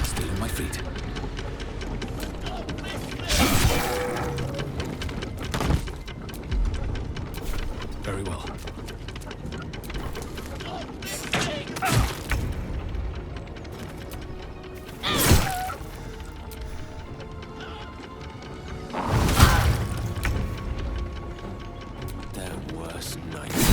Still on my feet. Very well. Their worst nightmare.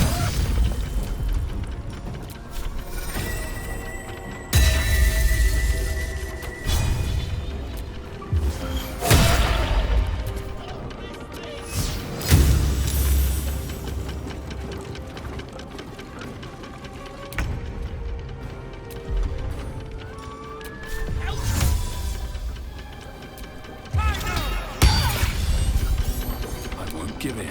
Give in.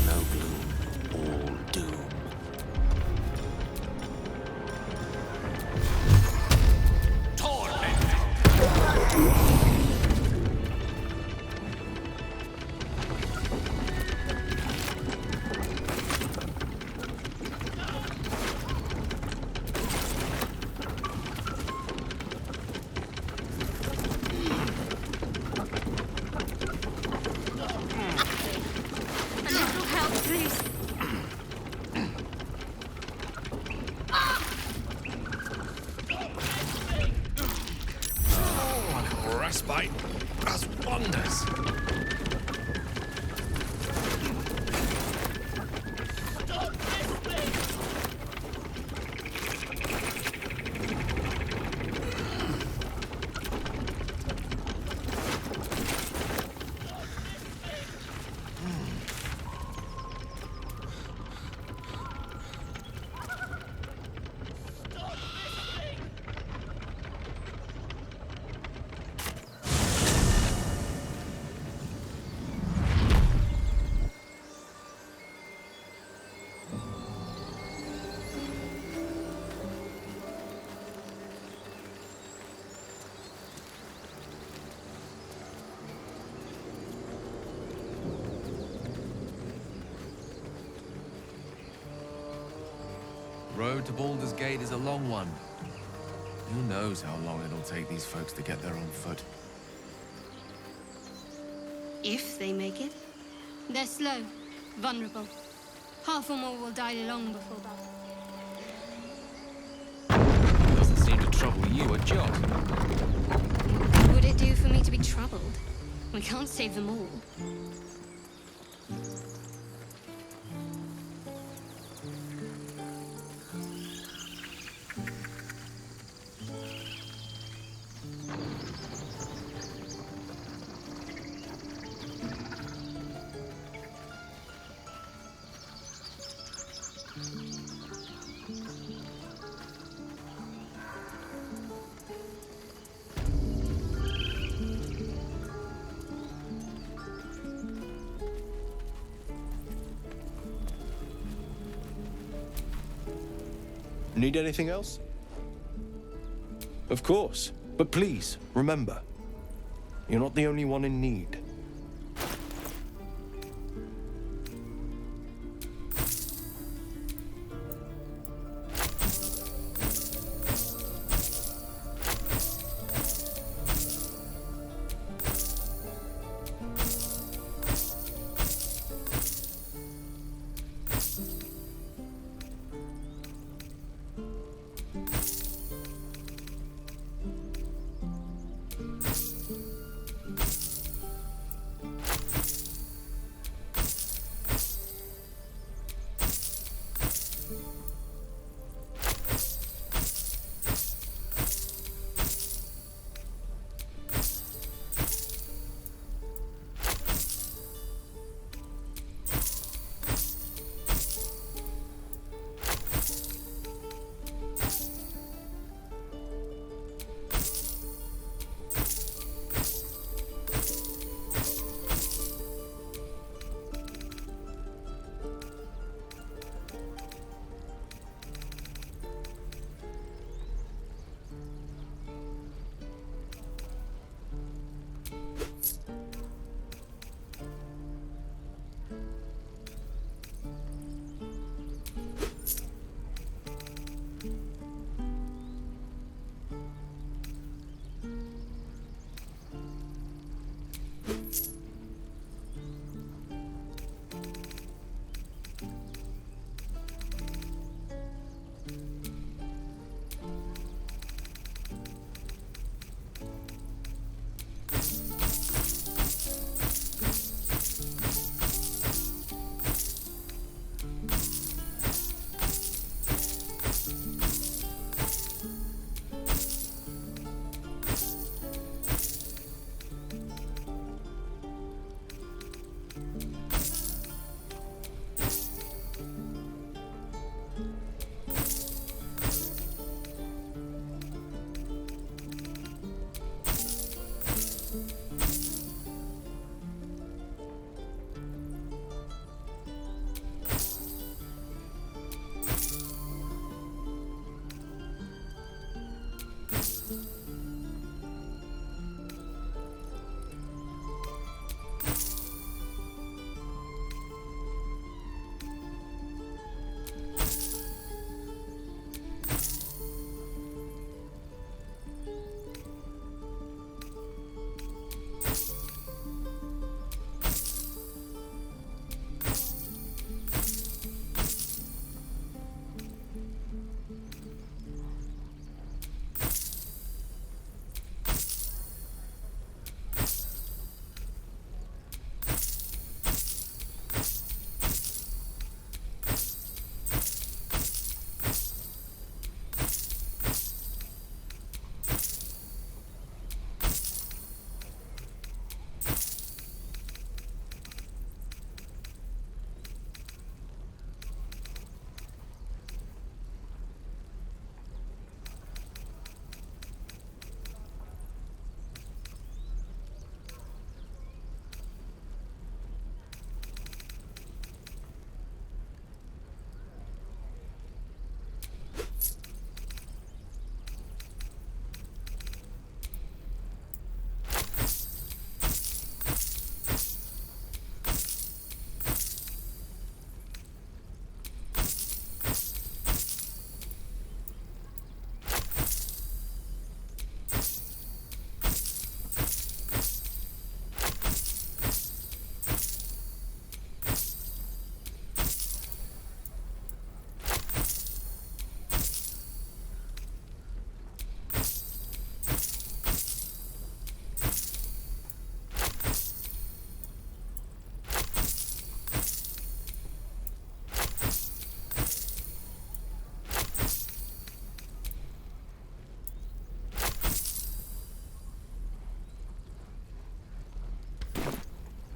No gloom, all doom. Respite does wonders. Road to Baldur's Gate is a long one. Who knows how long it'll take these folks to get there on foot. If they make it. They're slow, vulnerable. Half or more will die long before that. Doesn't seem to trouble you a jot. What would it do for me to be troubled? We can't save them all. Need anything else? Of course. But please, remember, you're not the only one in need.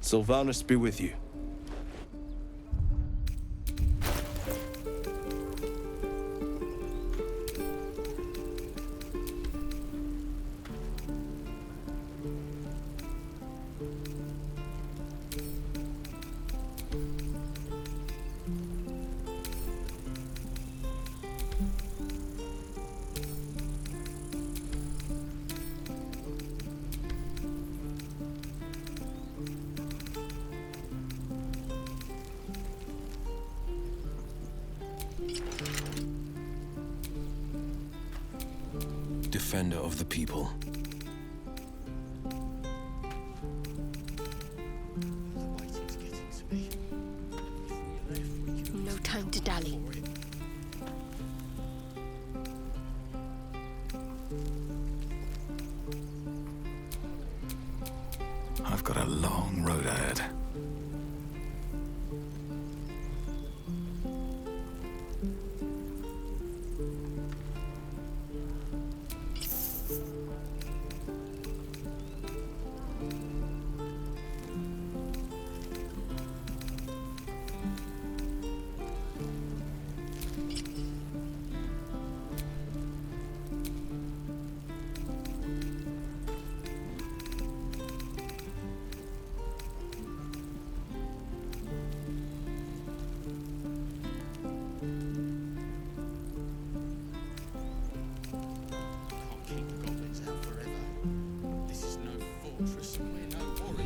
Sylvanus be with you. Defender of the people. No time to dally. I've got a long road ahead.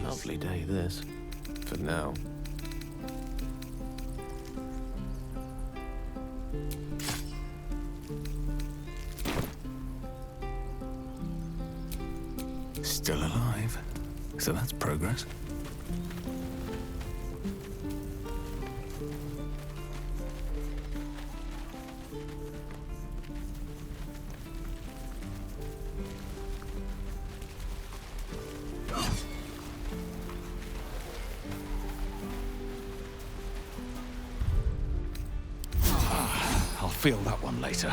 Lovely day, this. For now. Still alive. So that's progress. I'll feel that one later.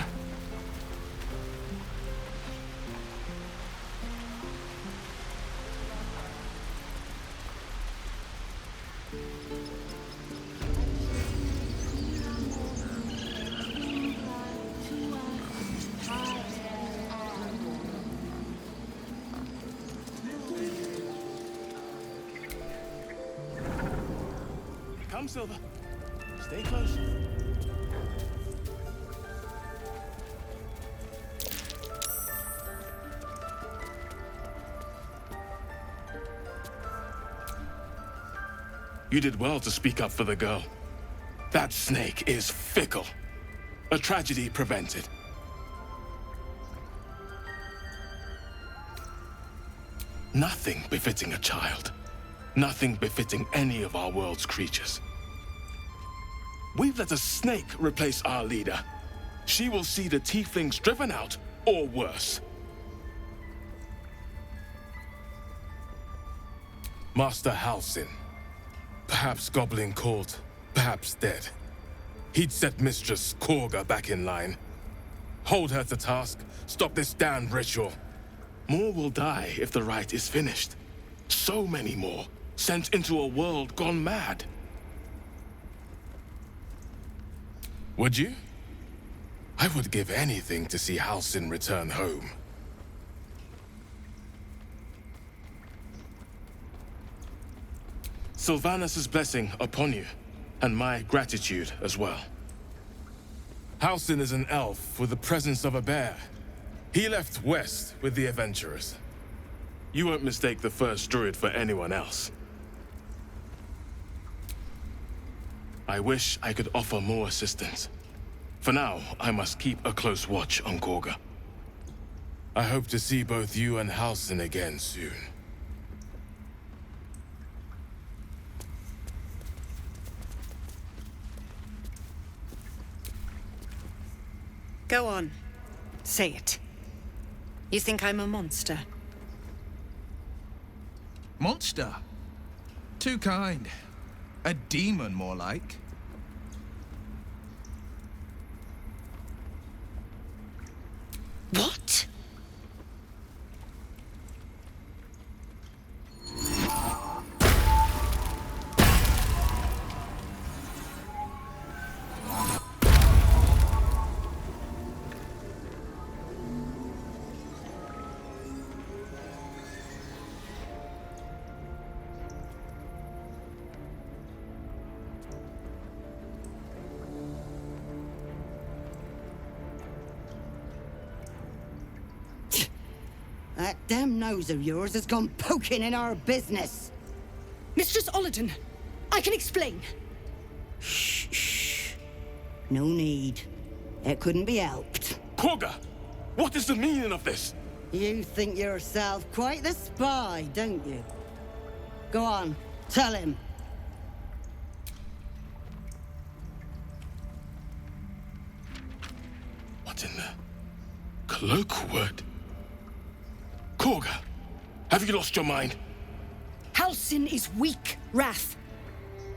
Come, Silver. Stay close. You did well to speak up for the girl. That snake is fickle. A tragedy prevented. Nothing befitting a child. Nothing befitting any of our world's creatures. We've let a snake replace our leader. She will see the tieflings driven out, or worse. Master Halsin. Perhaps goblin caught, perhaps dead. He'd set Mistress Korga back in line. Hold her to task, stop this damned ritual. More will die if the rite is finished. So many more, sent into a world gone mad. Would you? I would give anything to see Halsin return home. Sylvanus' blessing upon you, and my gratitude as well. Halsin is an elf with the presence of a bear. He left west with the adventurers. You won't mistake the first druid for anyone else. I wish I could offer more assistance. For now, I must keep a close watch on Korga. I hope to see both you and Halsin again soon. Go on. Say it. You think I'm a monster? Monster? Too kind. A demon, more like. What? damn nose of yours has gone poking in our business. Mistress Ollerton, I can explain. Shh. No need. It couldn't be helped. Korga! What is the meaning of this? You think yourself quite the spy, don't you? Go on, tell him. What in the cloak word? Korga, have you lost your mind? Halsin is weak, Wrath.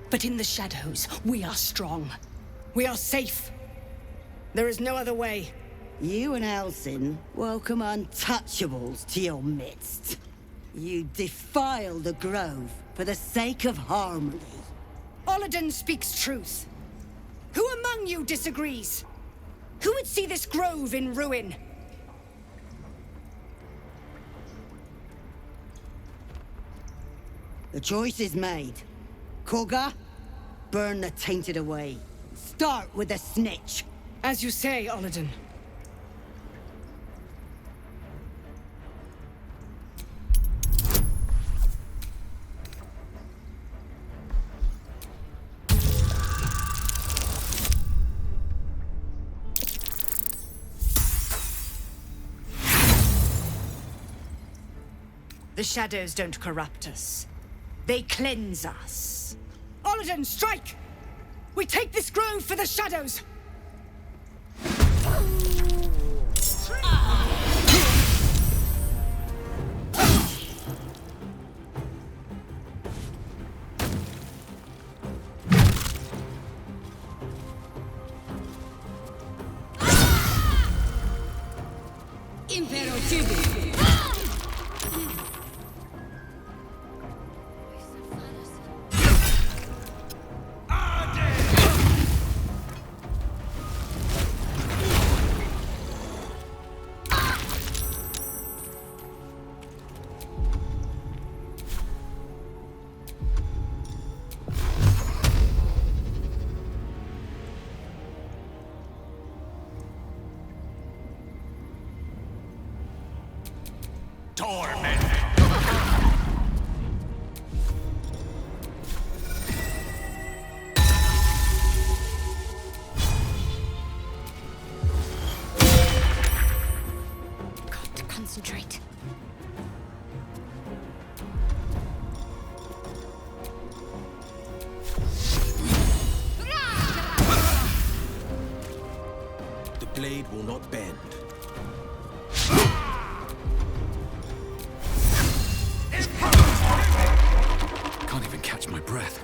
But in the shadows, we are strong. We are safe. There is no other way. You and Halsin welcome untouchables to your midst. You defile the grove for the sake of harmony. Ollerton speaks truth. Who among you disagrees? Who would see this grove in ruin? The choice is made. Korga, burn the tainted away. Start with the snitch. As you say, Ollerton. The shadows don't corrupt us. They cleanse us. Ollerton, strike! We take this grove for the shadows! Got to concentrate. The blade will not bend. Can't even catch my breath.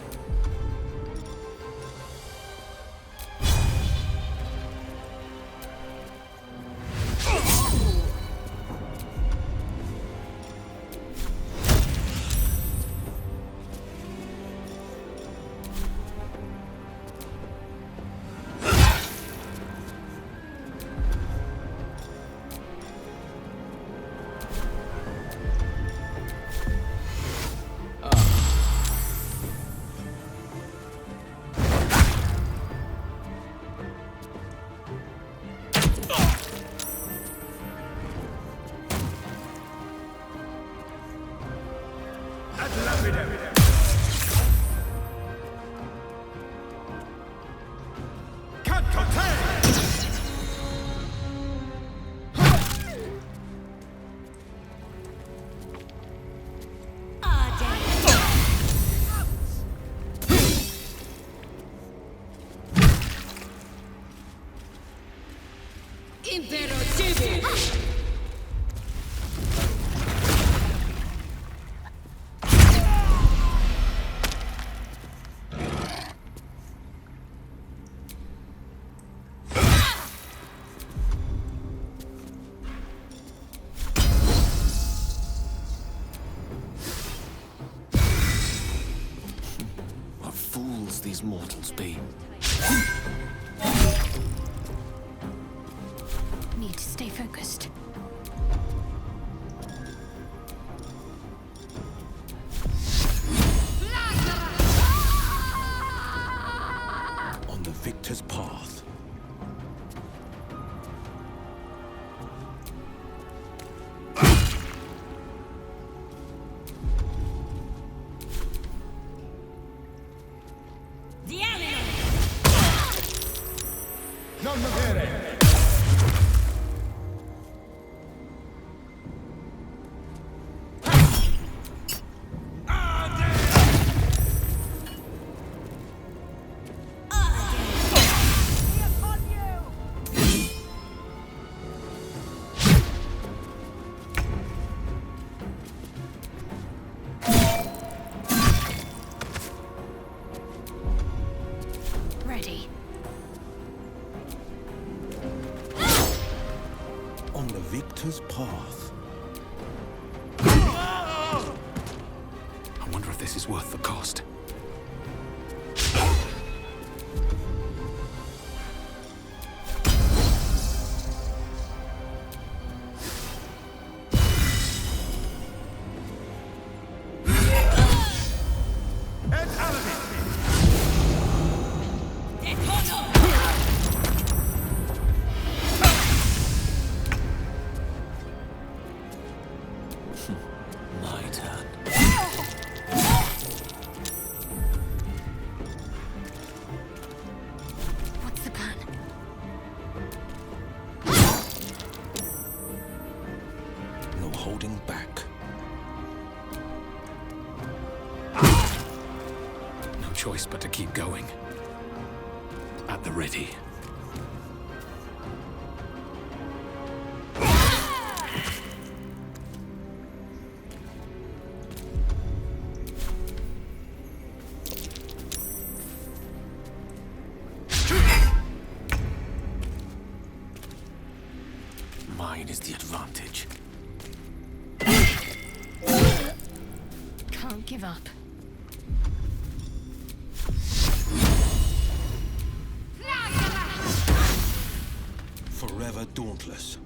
What fools these mortals be. Need to stay focused. On the victor's path. Baltur's path. I wonder if this is worth the cost. My turn. What's the plan? No holding back. No choice but to keep going. At the ready. Mine is the advantage. Can't give up. Forever dauntless.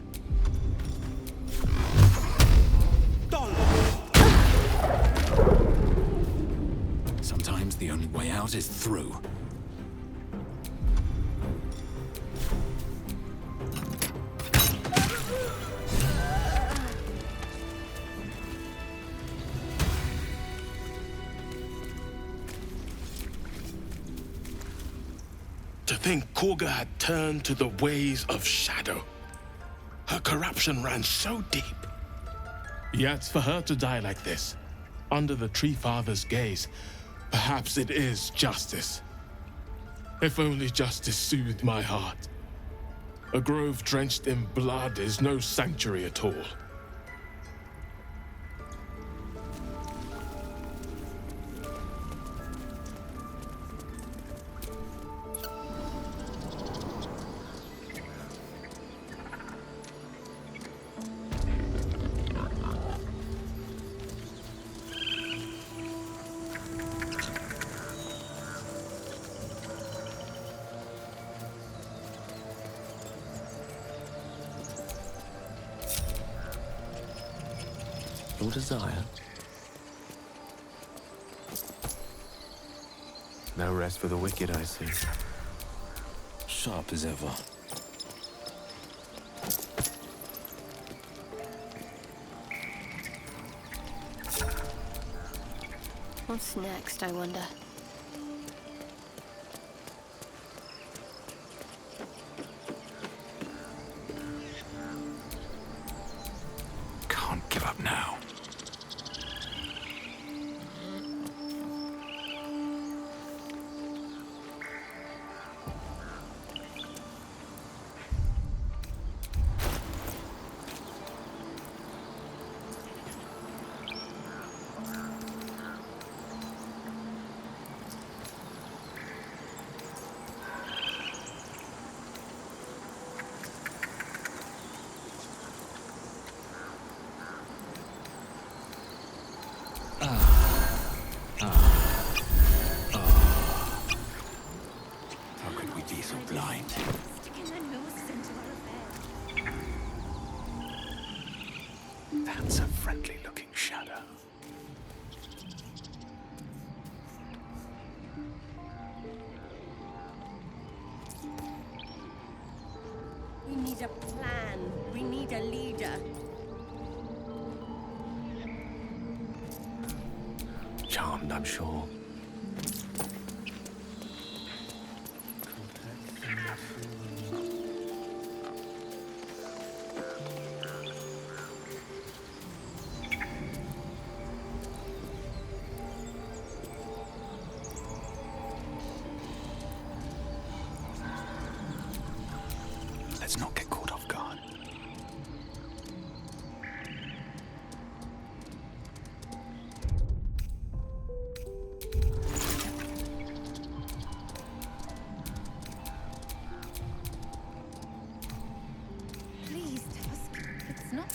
Sometimes the only way out is through. To think Korga had turned to the ways of shadow. Her corruption ran so deep. Yet for her to die like this, under the Tree Father's gaze, perhaps it is justice. If only justice soothed my heart. A grove drenched in blood is no sanctuary at all. Your desire. No rest for the wicked, I see. Sharp as ever. What's next, I wonder? Can't give up now. How could we be so blind? That's a friendly-looking shadow. We need a plan. We need a leader. Charmed, I'm sure. Let's not get caught off guard. Please, Tusk. It's not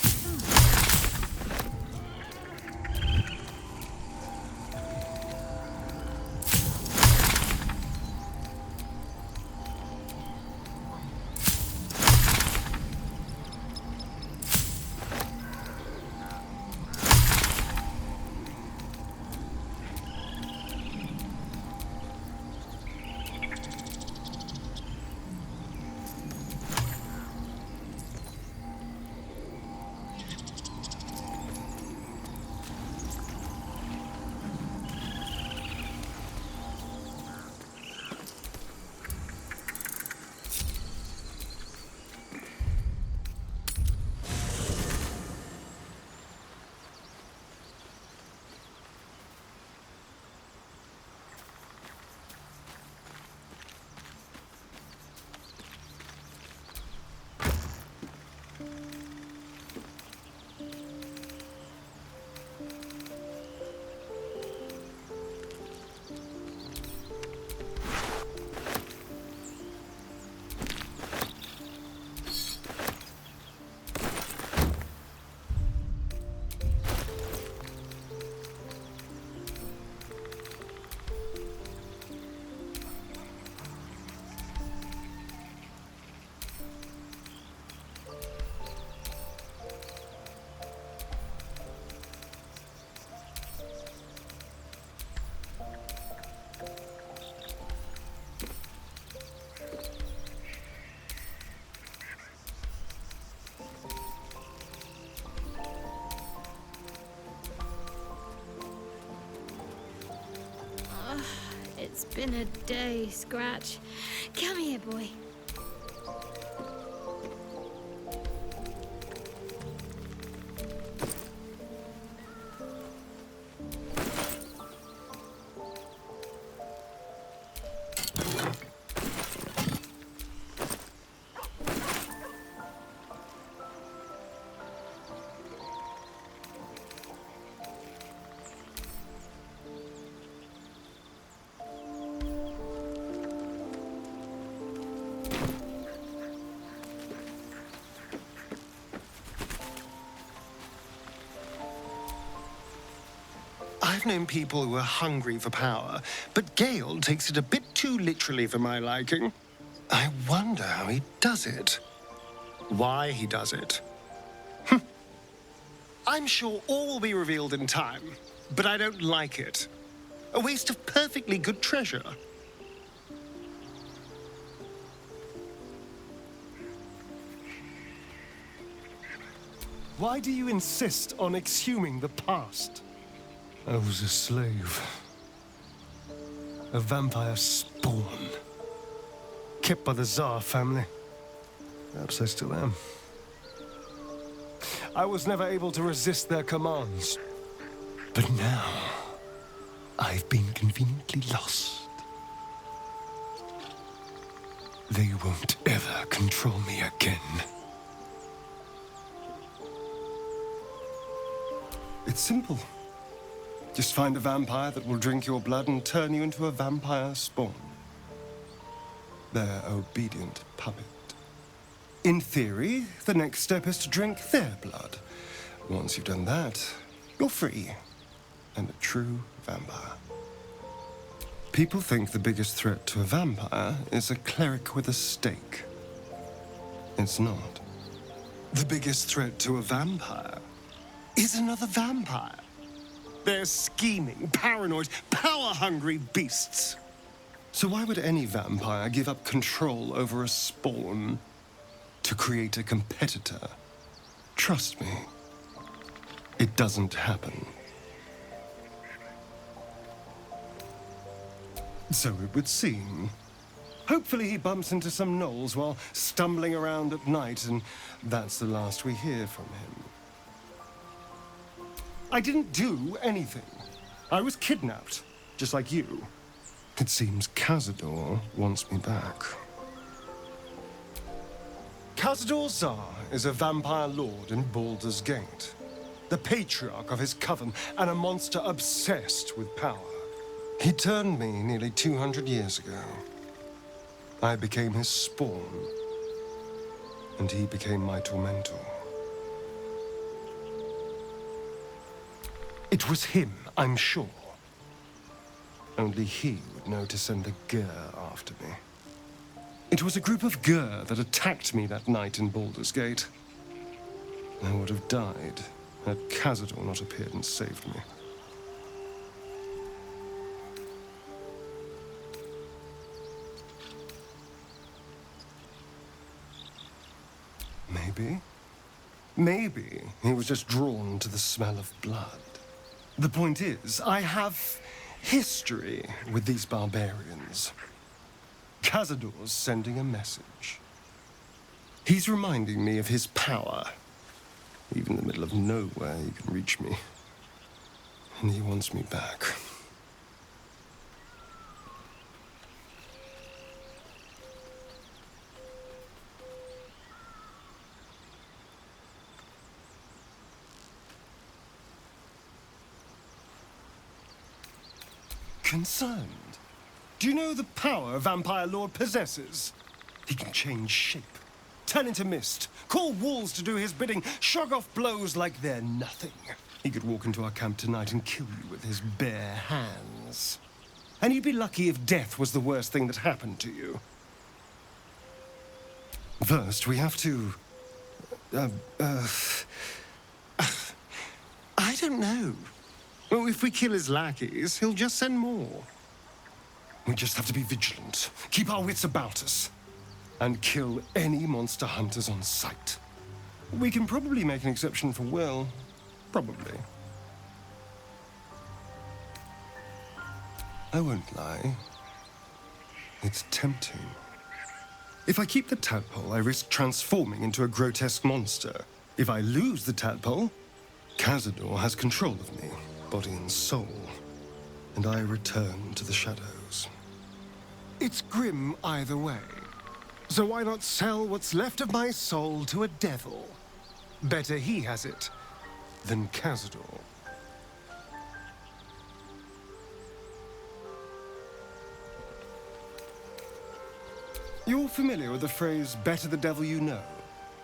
It's been a day, Scratch. Come here, boy. I've known people who are hungry for power, but Gale takes it a bit too literally for my liking. I wonder how he does it. Why he does it. I'm sure all will be revealed in time, but I don't like it. A waste of perfectly good treasure. Why do you insist on exhuming the past? I was a slave. A vampire spawn. Kept by the Tsar family. Perhaps I still am. I was never able to resist their commands. But now, I've been conveniently lost. They won't ever control me again. It's simple. Just find a vampire that will drink your blood and turn you into a vampire spawn. Their obedient puppet. In theory, the next step is to drink their blood. Once you've done that, you're free. And a true vampire. People think the biggest threat to a vampire is a cleric with a stake. It's not. The biggest threat to a vampire is another vampire. They're scheming, paranoid, power-hungry beasts. So why would any vampire give up control over a spawn to create a competitor? Trust me, it doesn't happen. So it would seem. Hopefully he bumps into some gnolls while stumbling around at night, and that's the last we hear from him. I didn't do anything. I was kidnapped, just like you. It seems Cazador wants me back. Cazador Tsar is a vampire lord in Baldur's Gate, the patriarch of his coven and a monster obsessed with power. He turned me nearly 200 years ago. I became his spawn, and he became my tormentor. It was him, I'm sure. Only he would know to send the Gur after me. It was a group of Gur that attacked me that night in Baldur's Gate. I would have died had Cazador not appeared and saved me. Maybe he was just drawn to the smell of blood. The point is, I have history with these barbarians. Cazador's sending a message. He's reminding me of his power. Even in the middle of nowhere, he can reach me. And he wants me back. Concerned? Do you know the power a vampire lord possesses? He can change shape, turn into mist, call walls to do his bidding, shrug off blows like they're nothing. He could walk into our camp tonight and kill you with his bare hands. And you'd be lucky if death was the worst thing that happened to you. First, we have to... I don't know. Well, if we kill his lackeys, he'll just send more. We just have to be vigilant, keep our wits about us, and kill any monster hunters on sight. We can probably make an exception for Will. Probably. I won't lie. It's tempting. If I keep the tadpole, I risk transforming into a grotesque monster. If I lose the tadpole, Cazador has control of me, body and soul, and I return to the shadows. It's grim either way. So why not sell what's left of my soul to a devil? Better he has it than Cazador. You're familiar with the phrase, better the devil you know?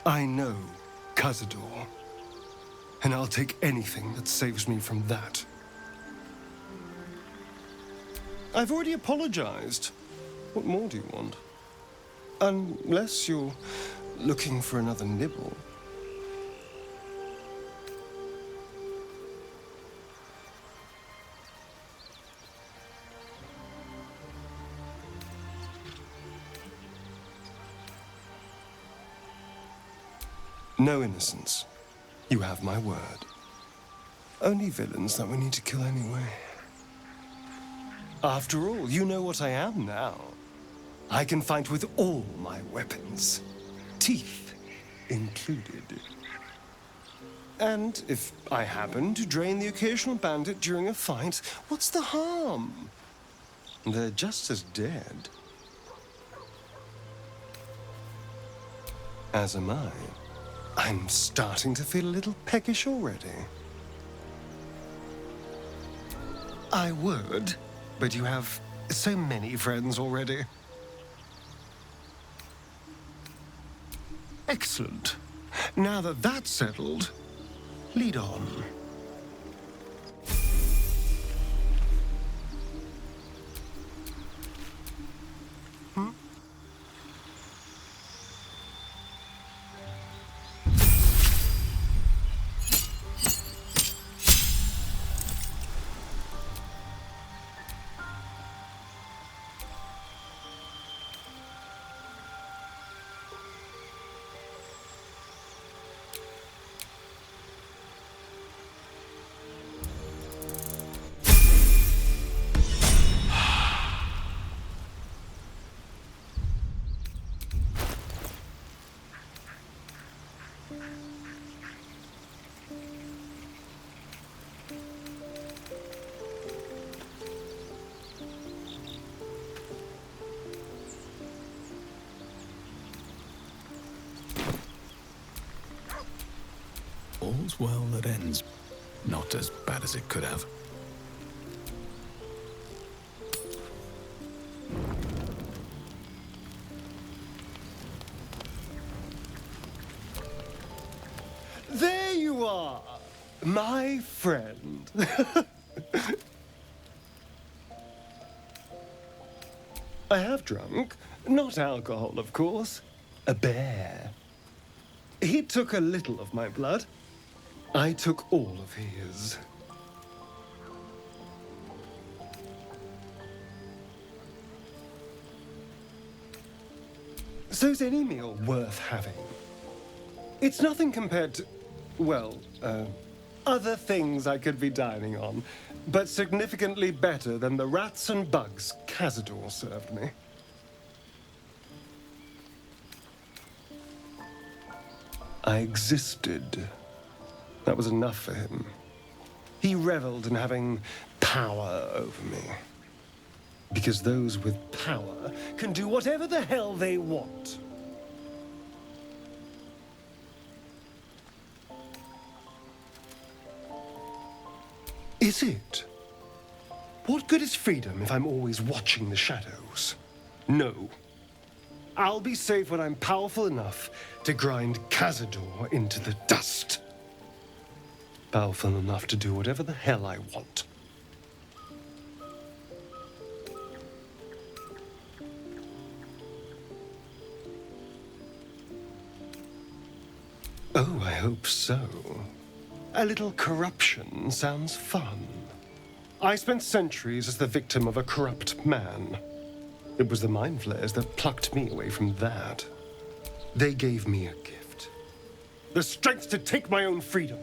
I know Cazador, and I'll take anything that saves me from that. I've already apologized. What more do you want? Unless you're looking for another nibble. No innocence. You have my word. Only villains that we need to kill anyway. After all, you know what I am now. I can fight with all my weapons, teeth included. And if I happen to drain the occasional bandit during a fight, what's the harm? They're just as dead. As am I. I'm starting to feel a little peckish already. I would, but you have so many friends already. Excellent. Now that that's settled, lead on. All's well that ends. Not as bad as it could have. There you are, my friend. I have drunk, not alcohol, of course, a bear. He took a little of my blood. I took all of his. So's any meal worth having. It's nothing compared to, well, other things I could be dining on, but significantly better than the rats and bugs Cazador served me. I existed. That was enough for him. He reveled in having power over me. Because those with power can do whatever the hell they want. Is it? What good is freedom if I'm always watching the shadows? No. I'll be safe when I'm powerful enough to grind Cazador into the dust. Powerful enough to do whatever the hell I want. Oh, I hope so. A little corruption sounds fun. I spent centuries as the victim of a corrupt man. It was the mind flayers that plucked me away from that. They gave me a gift. The strength to take my own freedom.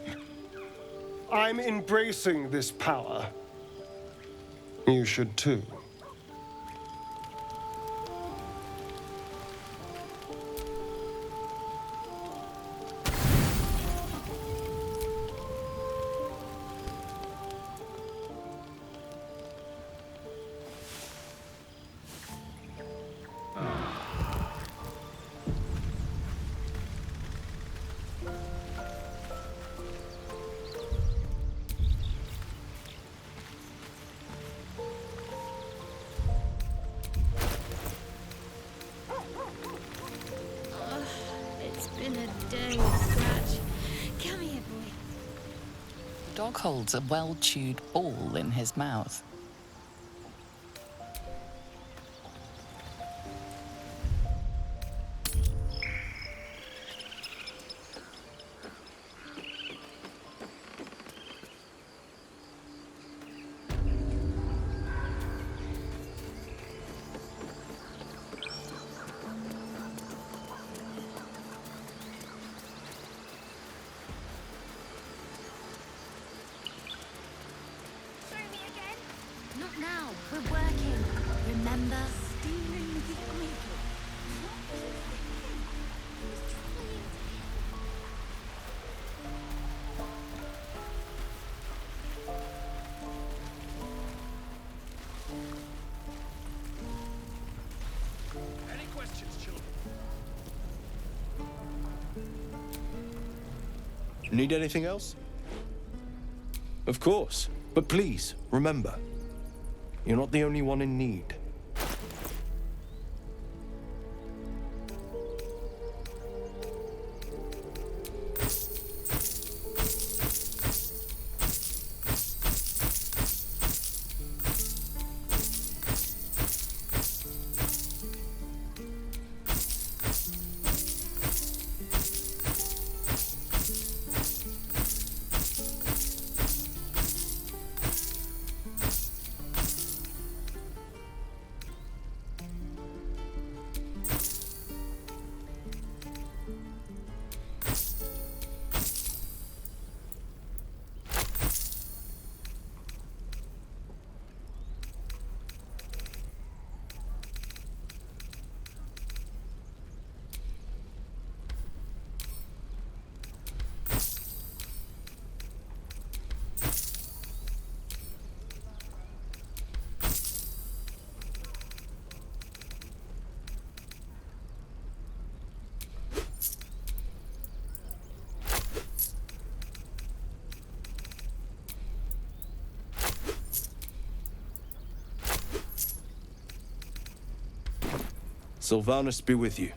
I'm embracing this power. You should too. dog holds a well-chewed ball in his mouth. Not now. We're working. Remember? Stealing the idol. What was he thinking? He was trying to help. Any questions, children? Need anything else? Of course. But please, remember, you're not the only one in need. Sylvanus be with you.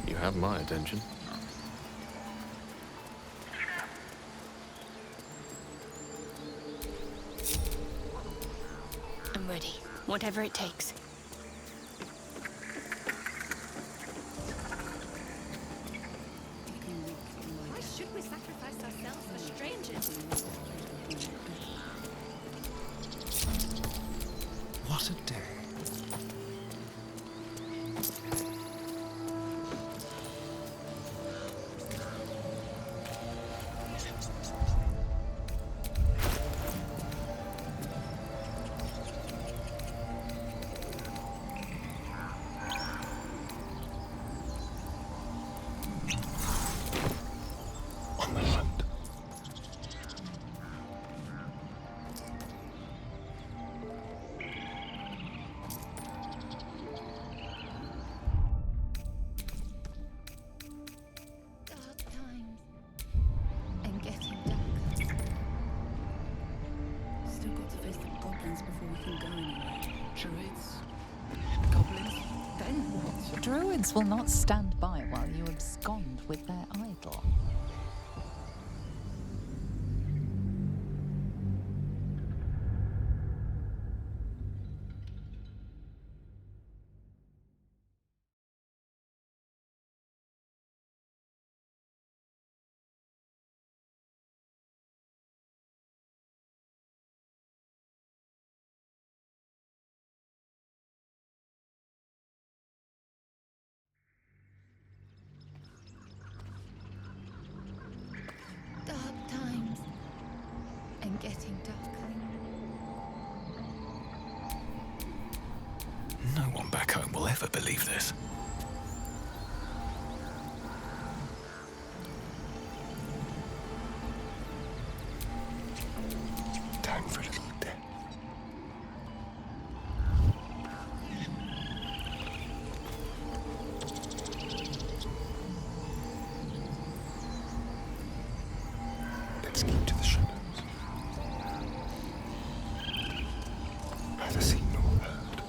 You have my attention. I'm ready. Whatever it takes. Why should we sacrifice ourselves for strangers? What a day. On the hunt. Dark times. And getting darker. Still got to face the goblins before we can go anywhere. Druids? Goblins? Then what? Druids will not stand by while you abscond with their idol. getting darker. No one back home will ever believe this. Time for a little death. Let's keep to the shadows. Neither seen nor heard.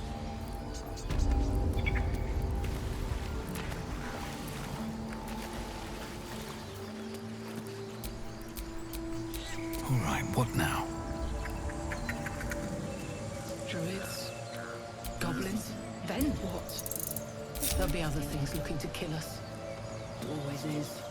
All right, what now? Druids, goblins, then what? There'll be other things looking to kill us. Always is.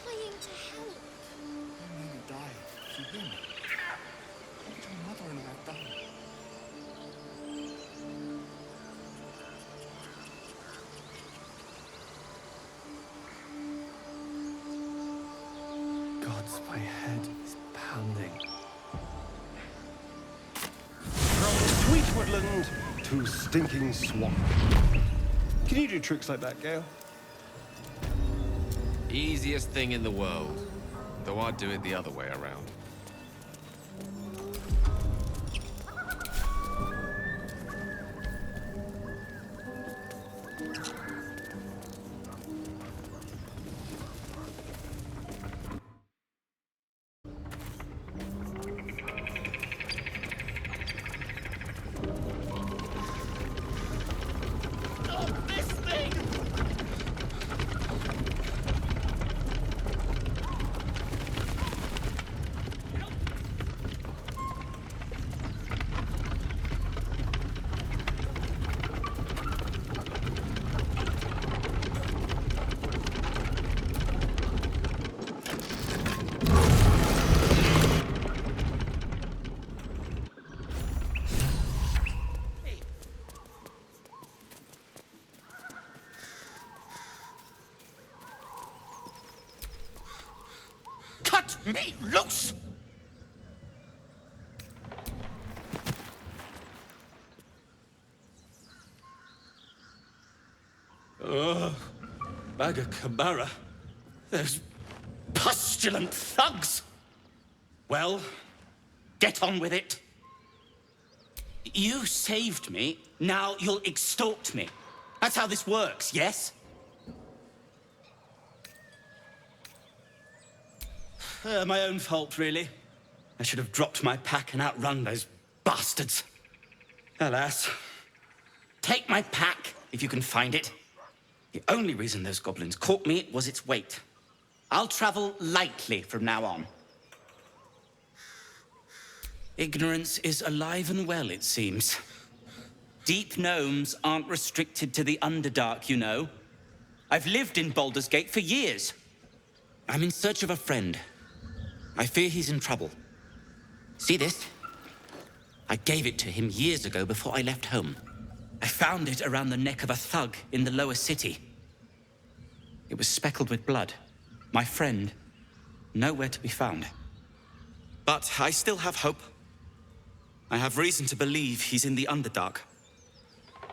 Trying to help. I'm going to die. You hear me? What your mother and I have done. Gods, my head is pounding. From sweet woodland to stinking swamp. Can you do tricks like that, Gale? Easiest thing in the world. Though I'd do it the other way around. Cut me loose! Ugh. Maga Kamara. Those pustulant thugs. Well, get on with it. You saved me, now you'll extort me. That's how this works, yes? My own fault, really. I should have dropped my pack and outrun those bastards. Alas. Take my pack, if you can find it. The only reason those goblins caught me was its weight. I'll travel lightly from now on. Ignorance is alive and well, it seems. Deep gnomes aren't restricted to the Underdark, you know. I've lived in Baldur's Gate for years. I'm in search of a friend. I fear he's in trouble. See this? I gave it to him years ago before I left home. I found it around the neck of a thug in the lower city. It was speckled with blood. My friend, nowhere to be found. But I still have hope. I have reason to believe he's in the Underdark.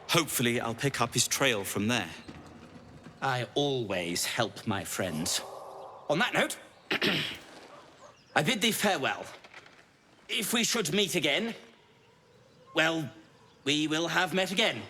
Hopefully, I'll pick up his trail from there. I always help my friends. On that note, I bid thee farewell. If we should meet again, well, we will have met again.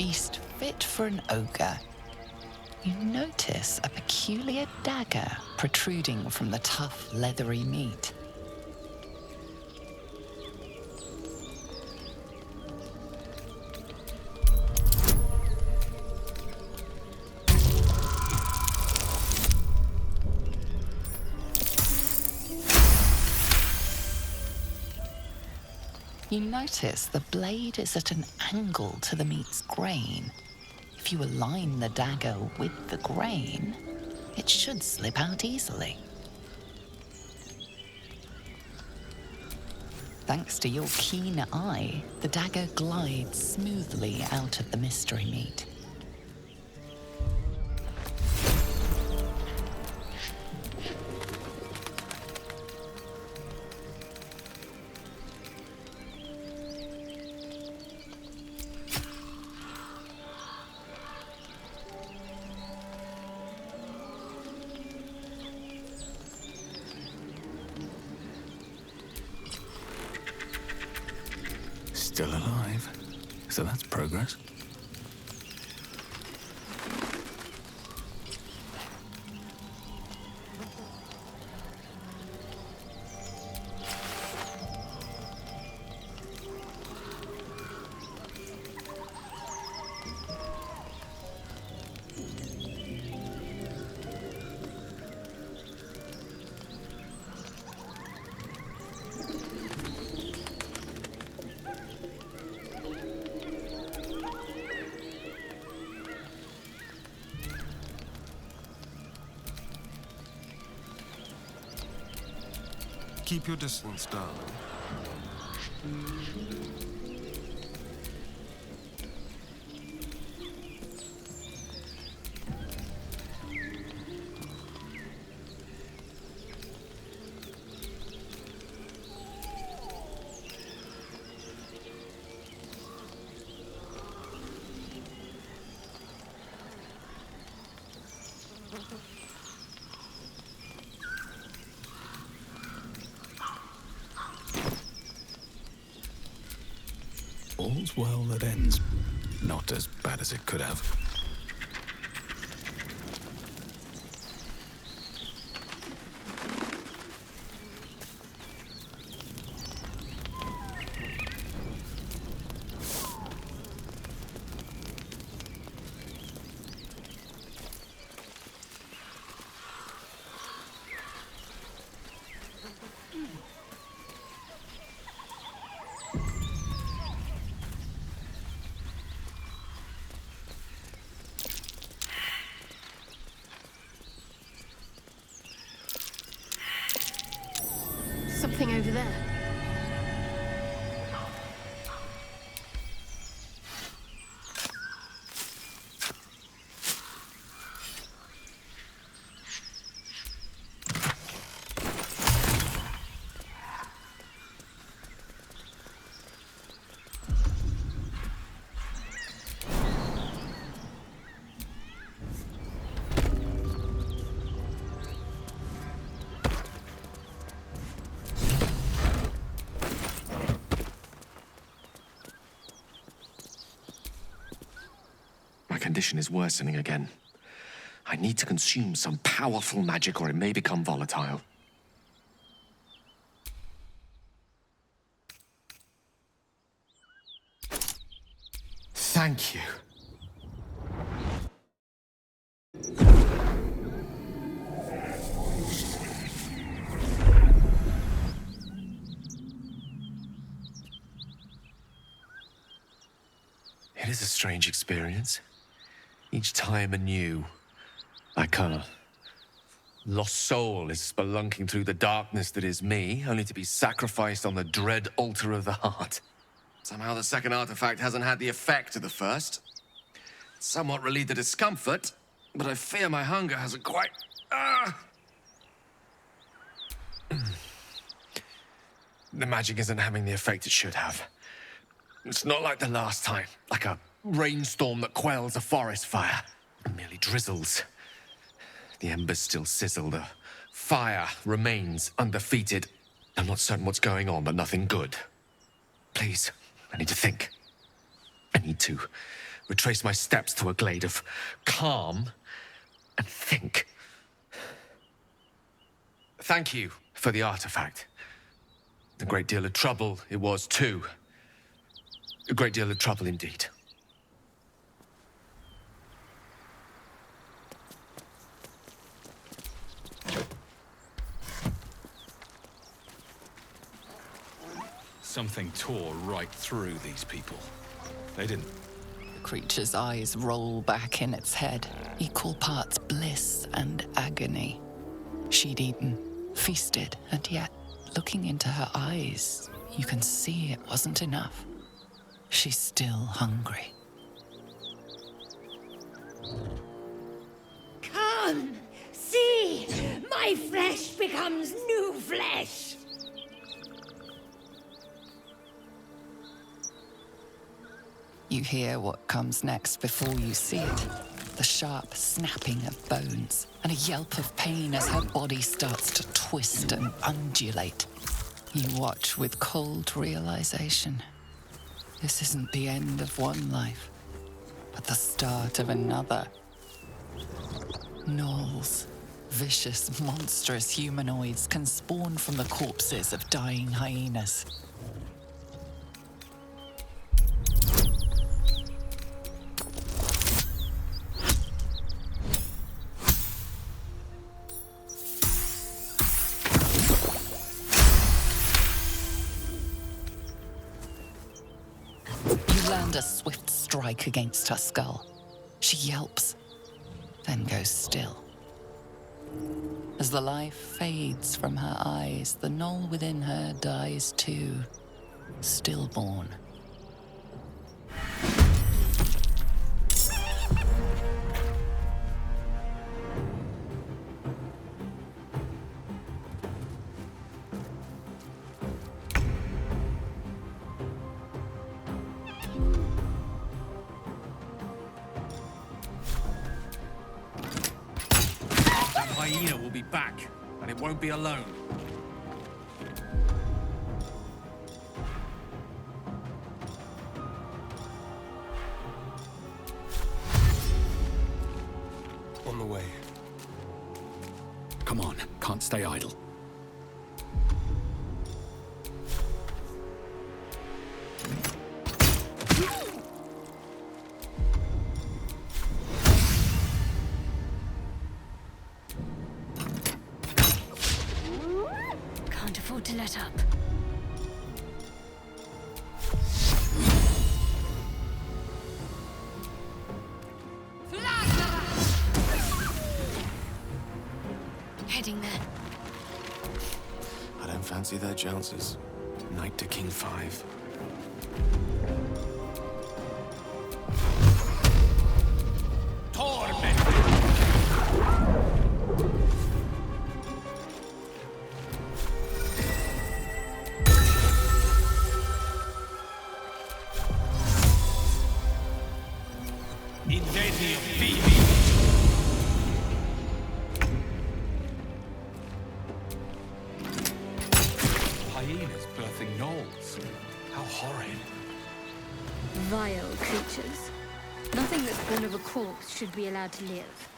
feast fit for an ogre. You notice a peculiar dagger protruding from the tough, leathery meat. You notice the blade is at an angle to the meat's grain. If you align the dagger with the grain, it should slip out easily. Thanks to your keen eye, the dagger glides smoothly out of the mystery meat. Still alive. So that's progress. Keep your distance, darling. All's well that ends. Not as bad as it could have. Something over there. My condition is worsening again. I need to consume some powerful magic or it may become volatile. Thank you. It is a strange experience. Each time anew, like a lost soul is spelunking through the darkness that is me, only to be sacrificed on the dread altar of the heart. Somehow the second artifact hasn't had the effect of the first. Somewhat relieved the discomfort, but I fear my hunger hasn't quite... The magic isn't having the effect it should have. It's not like the last time, like a rainstorm that quells a forest fire. It merely drizzles. The embers still sizzle, the fire remains undefeated. I'm not certain what's going on, but nothing good. Please, I need to think. I need to retrace my steps to a glade of calm, and think. Thank you for the artifact. A great deal of trouble it was, too. A great deal of trouble indeed. Something tore right through these people. They didn't. The creature's eyes roll back in its head, equal parts bliss and agony. She'd eaten, feasted, and yet, looking into her eyes, you can see it wasn't enough. She's still hungry. Come, see! My flesh becomes new flesh! You hear what comes next before you see it. The sharp snapping of bones, and a yelp of pain as her body starts to twist and undulate. You watch with cold realization. This isn't the end of one life, but the start of another. Gnolls, vicious, monstrous humanoids can spawn from the corpses of dying hyenas. A swift strike against her skull. She yelps, then goes still. As the life fades from her eyes, the gnoll within her dies too, stillborn. Hyena will be back, and it won't be alone. On the way. Come on, can't stay idle. Can't afford to let up. Heading there. I don't fancy their chances. Knight to King 5. Hyenas birthing gnolls. How horrid. Vile creatures. Nothing that's born of a corpse should be allowed to live.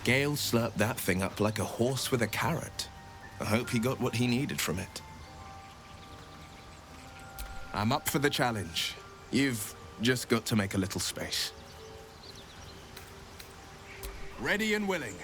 Gale slurped that thing up like a horse with a carrot. I hope he got what he needed from it. I'm up for the challenge. You've just got to make a little space. Ready and willing.